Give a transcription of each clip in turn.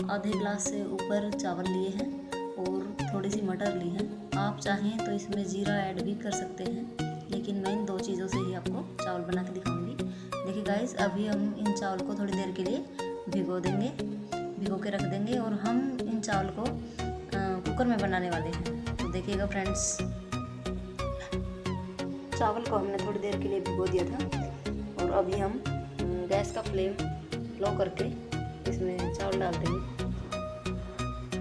आधे गिलास से ऊपर चावल लिए हैं और थोड़ी सी मटर ली है। आप चाहें तो इसमें जीरा ऐड भी कर सकते हैं, लेकिन मैं इन 2 चीज़ों से ही आपको चावल बना के दिखाऊंगी। देखिए गाइस, अभी हम इन चावल को थोड़ी देर के लिए भिगो के रख देंगे और हम इन चावल को कुकर में बनाने वाले हैं। तो देखिएगा फ्रेंड्स, चावल को हमने थोड़ी देर के लिए भिगो दिया था और अभी हम गैस का फ्लेम लो करके इसमें चावल डाल देंगे।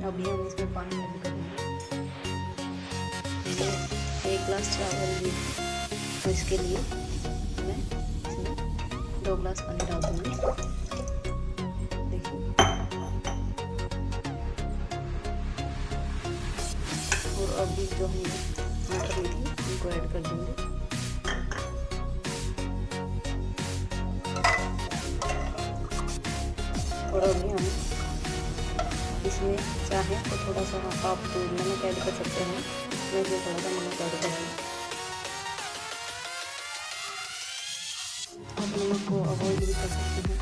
अभी हम इसमें पानी ऐड करेंगे। ये 1 गिलास चावल लिए, तो इसके लिए मैं इसमें 2 गिलास पानी डाल दूँगी। देखिए, और अभी जो हमने मटर ली थी उनको ऐड कर देंगे। और अभी हम इसमें चाहें तो थोड़ा सा आप नमक ऐड कर सकते हैं। मैं इसमें थोड़ा सा नमक ऐड करूँगी। आप नमक को अवॉइड भी कर सकते हैं।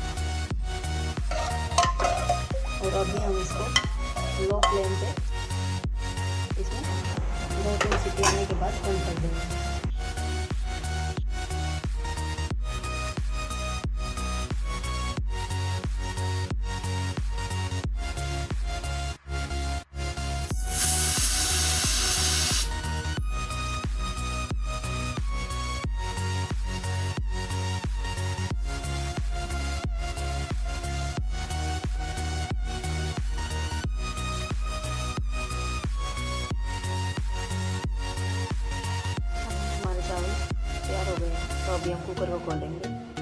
और अभी हम इसको लो फ्लेम पे इसमें 2-3 सीटी आने के बाद बंद कर देंगे। तैयार हो गए हैं, तो अभी हम कुकर को खोलेंगे।